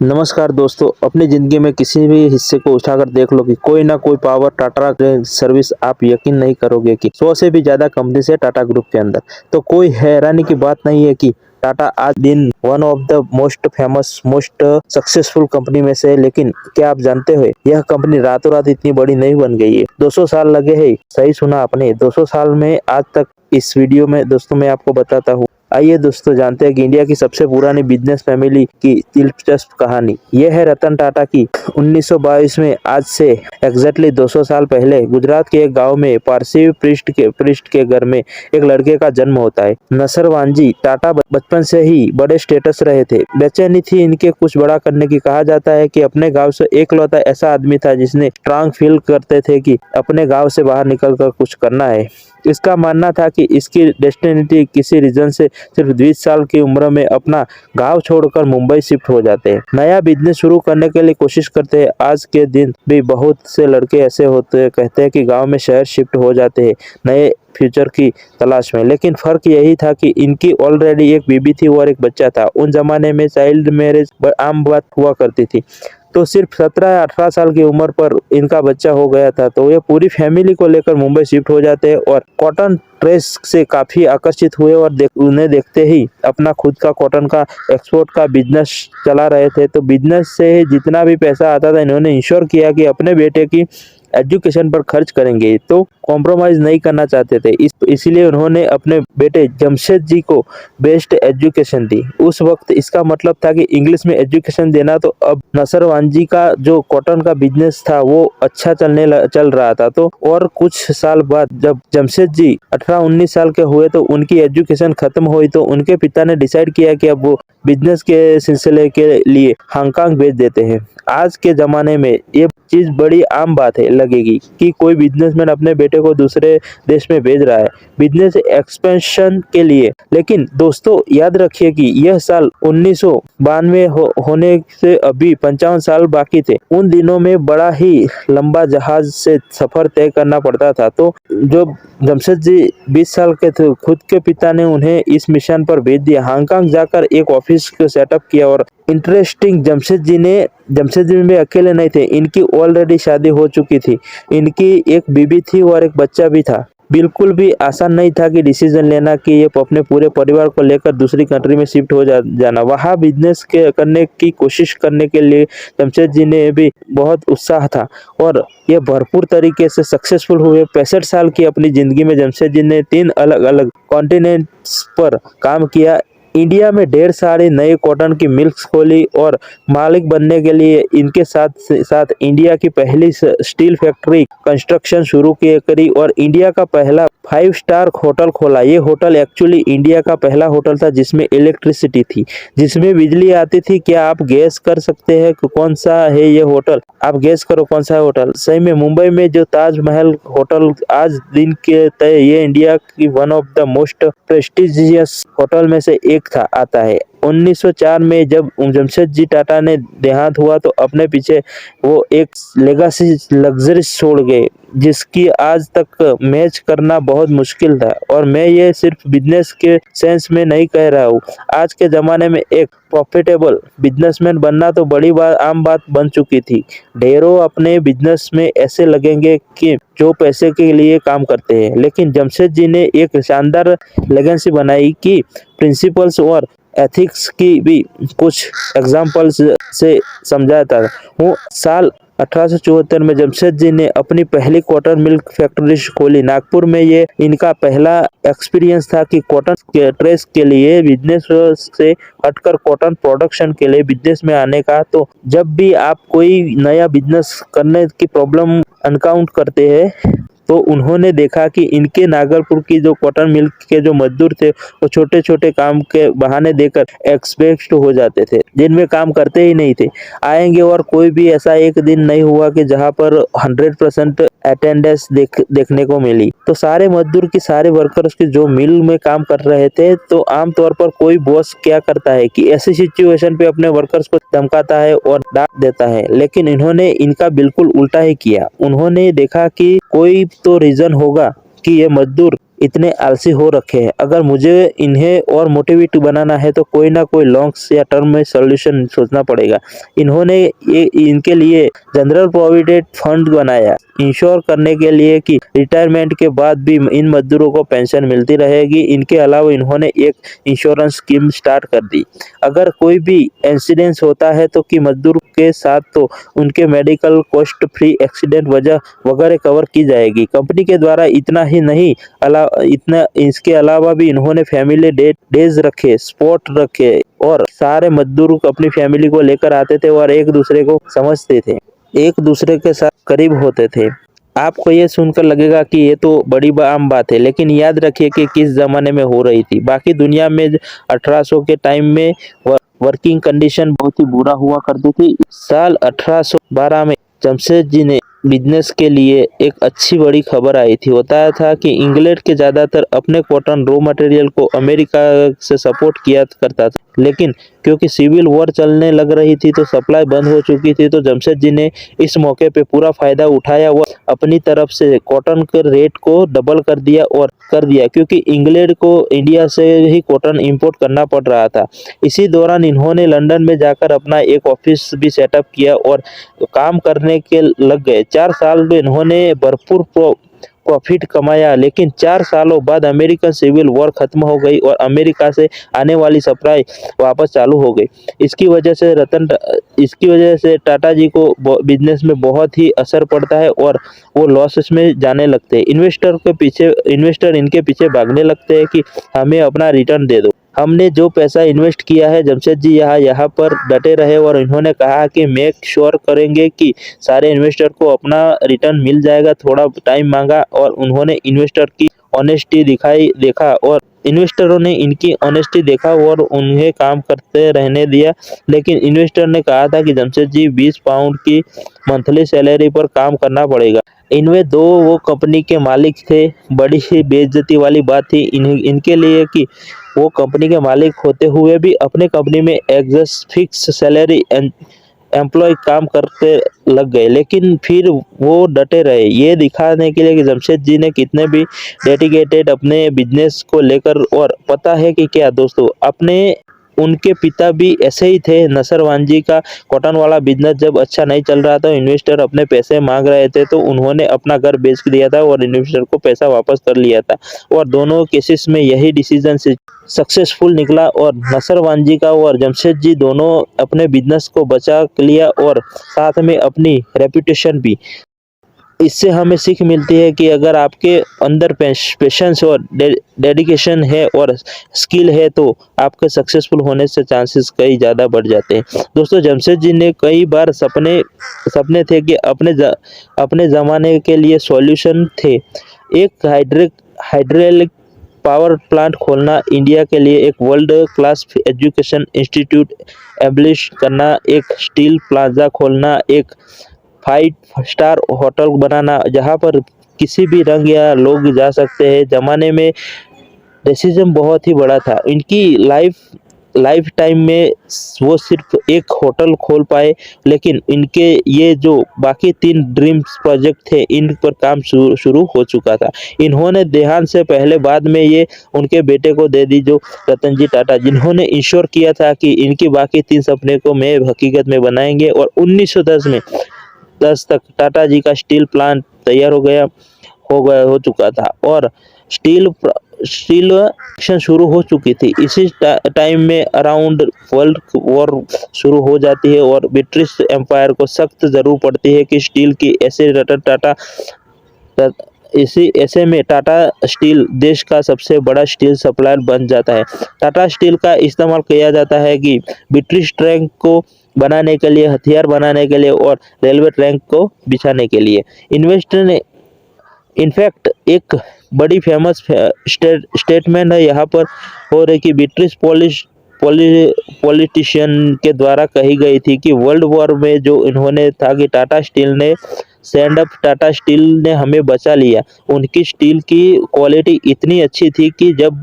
नमस्कार दोस्तों, अपनी ज़िंदगी में किसी भी हिस्से को उठाकर देख लो कि कोई ना कोई पावर टाटा के सर्विस आप यकीन नहीं करोगे कि 100 से भी ज़्यादा कंपनीज़ है टाटा ग्रुप के अंदर। तो कोई हैरानी की बात नहीं है कि टाटा आज दिन one of the most famous, most successful company में से है। लेकिन क्या आप जानते हो यह कंपनी रातों रात इतनी बड़ी नहीं बन गई है। 200 साल लगे हैं। सही सुना आपने, 200 साल में आज तक। इस वीडियो में दोस्तों मैं आपको बताता हूँ। आइए दोस्तों जानते हैं कि इंडिया की सबसे पुरानी बिजनेस फैमिली की दिलचस्प कहानी। यह है रतन टाटा की। 1922 में आज से एग्जैक्टली 200 साल पहले गुजरात के एक गांव में पारसी पृष्ठ के घर में एक लड़के का जन्म होता है। नसरवांजी टाटा बचपन से ही बड़े स्टेटस रहे थे। बेचैनी थी इनके कुछ बड़ा करने की। कहा जाता है कि अपने गाँव से एकलौता ऐसा आदमी था जिसने स्ट्रांग फील करते थे कि अपने गाँव से बाहर निकल कर कुछ करना है। इसका मानना था कि इसकी डेस्टिनी किसी रीजन से सिर्फ 20 साल की उम्र में अपना गांव छोड़कर मुंबई शिफ्ट हो जाते हैं। नया बिजनेस शुरू करने के लिए कोशिश करते हैं। आज के दिन भी बहुत से लड़के ऐसे होते हैं, कहते हैं कि गांव में शहर शिफ्ट हो जाते हैं नए फ्यूचर की तलाश में। लेकिन फर्क यही था कि इनकी ऑलरेडी एक बीबी थी और एक बच्चा था। उन जमाने में चाइल्ड मैरिज आम बात हुआ करती थी। तो सिर्फ 17-18 साल की उम्र पर इनका बच्चा हो गया था। तो ये पूरी फैमिली को लेकर मुंबई शिफ्ट हो जाते हैं और कॉटन ट्रेस से काफी आकर्षित हुए और उन्हें देखते ही अपना खुद का कॉटन का एक्सपोर्ट का बिजनेस चला रहे थे। तो बिजनेस से जितना भी पैसा आता था इन्होंने इंश्योर किया कि अपने बेटे की एजुकेशन पर खर्च करेंगे, तो कॉम्प्रोमाइज नहीं करना चाहते थे। इसीलिए उन्होंने अपने बेटे जमशेद जी को बेस्ट एजुकेशन दी। उस वक्त इसका मतलब था कि इंग्लिश में एजुकेशन देना। तो अब नसरवांजी का जो कॉटन का बिजनेस था वो अच्छा चल रहा था। तो और कुछ साल बाद जब जमशेद जी 18-19 साल के हुए तो उनकी एजुकेशन खत्म हुई। तो उनके पिता ने डिसाइड किया कि अब वो बिजनेस के सिलसिले के लिए हांगकांग भेज देते हैं। आज के ज़माने में ये चीज़ बड़ी आम बात है लगेगी कि कोई बिजनेसमैन अपने बेटे को दूसरे देश में भेज रहा है बिजनेस एक्सपेंशन के लिए। लेकिन दोस्तों याद रखिए कि यह साल 1992 होने से अभी 55 साल बाकी थे। उन दिनों में बड़ा ही लंबा जहाज से सफर तय करना पड़ता था। तो जो जमशेद जी 20 साल के थे, खुद के पिता ने उन्हें इस मिशन पर भेज दिया। हांगकांग जाकर एक ऑफिस को सेटअप किया। और इंटरेस्टिंग, जमशेद जी में अकेले नहीं थे, इनकी ऑलरेडी शादी हो चुकी थी। इनकी एक बीबी थी और एक बच्चा भी था। बिल्कुल भी आसान नहीं था कि डिसीजन लेना कि ये अपने पूरे परिवार को लेकर दूसरी कंट्री में शिफ्ट हो जाना। वहाँ बिजनेस करने की कोशिश करने के लिए जमशेद जी ने भी बहुत उत्साह था और ये भरपूर तरीके से सक्सेसफुल हुए। 65 साल की अपनी जिंदगी में जमशेद जी ने 3 अलग अलग कॉन्टिनेंट्स पर काम किया। इंडिया में ढेर सारी नई कॉटन की मिल्स खोली और मालिक बनने के लिए इनके साथ साथ इंडिया की पहली स्टील फैक्ट्री कंस्ट्रक्शन शुरू करी और इंडिया का पहला 5 स्टार होटल खोला। ये होटल एक्चुअली इंडिया का पहला होटल था जिसमें इलेक्ट्रिसिटी थी, जिसमें बिजली आती थी। क्या आप गेस कर सकते हैं कि कौन सा है ये होटल? आप गेस करो कौन सा होटल। सही में मुंबई में जो ताजमहल होटल आज दिन के तय ये इंडिया की one of the most prestigious hotel में से एक आता है। 1904 में जब जमशेद जी टाटा ने देहांत हुआ तो अपने पीछे वो एक लेगासी लग्जरी छोड़ गए जिसकी आज तक मैच करना बहुत मुश्किल था। और मैं ये सिर्फ बिजनेस के सेंस में नहीं कह रहा हूँ। आज के ज़माने में एक प्रॉफिटेबल बिजनेसमैन बनना तो बड़ी बात, आम बात बन चुकी थी। ढेरों अपने बिजनेस में ऐसे लगेंगे कि जो पैसे के लिए काम करते हैं। लेकिन जमशेद जी ने एक शानदार लेगेसी बनाई कि प्रिंसिपल्स और एथिक्स की भी कुछ एग्जाम्पल्स से समझाता हूँ। साल 1874 में जमशेद जी ने अपनी पहली कॉटन मिल्क फैक्ट्री खोली नागपुर में। ये इनका पहला एक्सपीरियंस था कि कॉटन के ट्रेस के लिए बिजनेस से हटकर कॉटन प्रोडक्शन के लिए बिजनेस में आने का। तो जब भी आप कोई नया बिजनेस करने की प्रॉब्लम अनकाउंट करते हैं तो उन्होंने देखा कि इनके नागलपुर की जो कॉटन मिल के जो मजदूर थे वो छोटे छोटे काम के बहाने देकर एक्सपेक्ट हो जाते थे, जिनमें काम करते ही नहीं थे आएंगे। और कोई भी ऐसा एक दिन नहीं हुआ कि जहां पर 100% अटेंडेंस देखने को मिली। तो सारे मजदूर की, सारे वर्कर्स की जो मिल में काम कर रहे थे। तो आमतौर पर कोई बॉस क्या करता है कि ऐसी सिचुएशन पे अपने वर्कर्स को धमकाता है और डांट देता है। लेकिन इन्होंने इनका बिल्कुल उल्टा ही किया। उन्होंने देखा कि कोई तो रीजन होगा कि ये मजदूर इतने आलसी हो रखे हैं। अगर मुझे इन्हें और मोटिवेट बनाना है तो कोई ना कोई लॉन्ग या टर्म में सॉल्यूशन सोचना पड़ेगा। इन्होंने ये इनके लिए जनरल प्रोविडेंट फंड बनाया, इंश्योर करने के लिए कि रिटायरमेंट के बाद भी इन मजदूरों को पेंशन मिलती रहेगी। इनके अलावा इन्होंने एक इंश्योरेंस स्कीम स्टार्ट कर दी। अगर कोई भी इंसिडेंस होता है तो कि मजदूर के साथ तो उनके मेडिकल कॉस्ट फ्री एक्सीडेंट वजह वगैरह कवर की जाएगी। कंपनी के द्वारा इतना ही नहीं, इतना इसके अलावा भी इन्होंने फैमिली डेज रखे, स्पोर्ट रखे और सारे मजदूर अपनी फैमिली को लेकर आते थे और एक दूसरे को समझते थे, एक दूसरे के साथ करीब होते थे। आपको ये सुनकर लगेगा कि ये तो बड़ी आम बात है, लेकिन याद रखिए कि किस जमाने में हो रही थी। बाकी दुनिया में 1800 के टाइम में वर्किंग कंडीशन बहुत ही बुरा हुआ करती थी। साल 1812 में जमशेद जी ने बिजनेस के लिए एक अच्छी बड़ी खबर आई थी। बताया था कि इंग्लैंड के ज़्यादातर अपने कॉटन रॉ मटेरियल को अमेरिका से सपोर्ट किया करता था, लेकिन क्योंकि सिविल वॉर चलने लग रही थी तो सप्लाई बंद हो चुकी थी। तो जमशेद जी ने इस मौके पे पूरा फायदा उठाया और अपनी तरफ से कॉटन के रेट को डबल कर दिया क्योंकि इंग्लैंड को इंडिया से ही कॉटन इंपोर्ट करना पड़ रहा था। इसी दौरान इन्होंने लंदन में जाकर अपना एक ऑफिस भी सेटअप किया और काम करने के लग गए। 4 साल में इन्होंने भरपूर प्रॉफिट कमाया, लेकिन 4 सालों बाद अमेरिकन सिविल वॉर खत्म हो गई और अमेरिका से आने वाली सप्लाई वापस चालू हो गई। इसकी वजह से टाटा जी को बिजनेस में बहुत ही असर पड़ता है और वो लॉसेस में जाने लगते हैं। इन्वेस्टर इनके पीछे भागने लगते हैं कि हमें अपना रिटर्न दे दो। हमने जो पैसा इन्वेस्ट किया है, जमशेद जी यहाँ पर डटे रहे और इन्होंने कहा कि मेक श्योर करेंगे कि सारे इन्वेस्टर को अपना रिटर्न मिल जाएगा। थोड़ा टाइम मांगा और उन्होंने इन्वेस्टर की ऑनेस्टी देखा और इन्वेस्टरों ने इनकी ऑनेस्टी देखा और उन्हें काम करते रहने दिया। लेकिन इन्वेस्टर ने कहा था कि जमशेद जी 20 पाउंड की मंथली सैलरी पर काम करना पड़ेगा। इनमें दो वो कंपनी के मालिक थे। बड़ी ही बेइज्जती वाली बात थी इनके लिए कि वो कंपनी के मालिक होते हुए भी अपने कंपनी में एग्जस्ट फिक्स सैलरी एम्प्लॉय काम करते लग गए, लेकिन फिर वो डटे रहे ये दिखाने के लिए कि जमशेद जी ने कितने भी डेडिकेटेड अपने बिजनेस को लेकर। और पता है कि क्या दोस्तों, उनके पिता भी ऐसे ही थे। नसरवान जी का कॉटन वाला बिजनेस जब अच्छा नहीं चल रहा था, इन्वेस्टर अपने पैसे मांग रहे थे तो उन्होंने अपना घर बेच दिया था और इन्वेस्टर को पैसा वापस कर लिया था। और दोनों केसेस में यही डिसीजन सक्सेसफुल निकला और नसरवान जी का और जमशेद जी दोनों अपने बिजनेस को बचा लिया और साथ में अपनी रेपुटेशन भी। इससे हमें सीख मिलती है कि अगर आपके अंदर पेशेंस और डेडिकेशन है और स्किल है तो आपके सक्सेसफुल होने से चांसेस कई ज़्यादा बढ़ जाते हैं। दोस्तों, जमशेद जी ने कई बार सपने थे कि अपने ज़माने के लिए सॉल्यूशन थे। एक हाइड्रोलिक पावर प्लांट खोलना, इंडिया के लिए एक वर्ल्ड क्लास एजुकेशन इंस्टीट्यूट एब्लिश करना, एक स्टील प्लाजा खोलना, एक 5 स्टार होटल बनाना जहाँ पर किसी भी रंग या लोग जा सकते हैं। ज़माने में रेसिज्म बहुत ही बड़ा था। इनकी लाइफ टाइम में वो सिर्फ एक होटल खोल पाए, लेकिन इनके ये जो बाकी 3 ड्रीम्स प्रोजेक्ट थे इन पर काम शुरू हो चुका था। इन्होंने देहांत से पहले बाद में ये उनके बेटे को दे दी, जो रतन जी टाटा, जिन्होंने इंश्योर किया था कि इनकी बाकी 3 सपने को मैं हकीकत में बनाएंगे। और 1910 तक टाटा जी का स्टील प्लांट तैयार हो चुका था और स्टील एक्शन शुरू हो चुकी थी। इसी टाइम में अराउंड वर्ल्ड वॉर शुरू हो जाती है और ब्रिटिश एम्पायर को सख्त जरूरत पड़ती है कि स्टील की ऐसे में टाटा स्टील देश का सबसे बड़ा स्टील सप्लायर बन जाता है। टाटा स्टील का इस्तेमाल किया जाता है कि ब्रिटिश टैंक को बनाने के लिए, हथियार बनाने के लिए और रेलवे ट्रैक को बिछाने के लिए। इन्वेस्टर ने इनफैक्ट एक बड़ी फेमस स्टेटमेंट है यहाँ पर हो रही कि ब्रिटिश पॉलिटिशियन के द्वारा कही गई थी कि वर्ल्ड वॉर में जो इन्होंने था कि टाटा स्टील ने हमें बचा लिया। उनकी स्टील की क्वालिटी इतनी अच्छी थी कि जब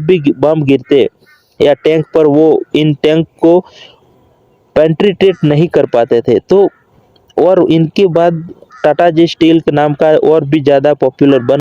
भी बम गिरते या टैंक पर, वो इन टैंक को पेनिट्रेट नहीं कर पाते थे। तो और इनके बाद टाटा जी स्टील के नाम का और भी ज़्यादा पॉपुलर बन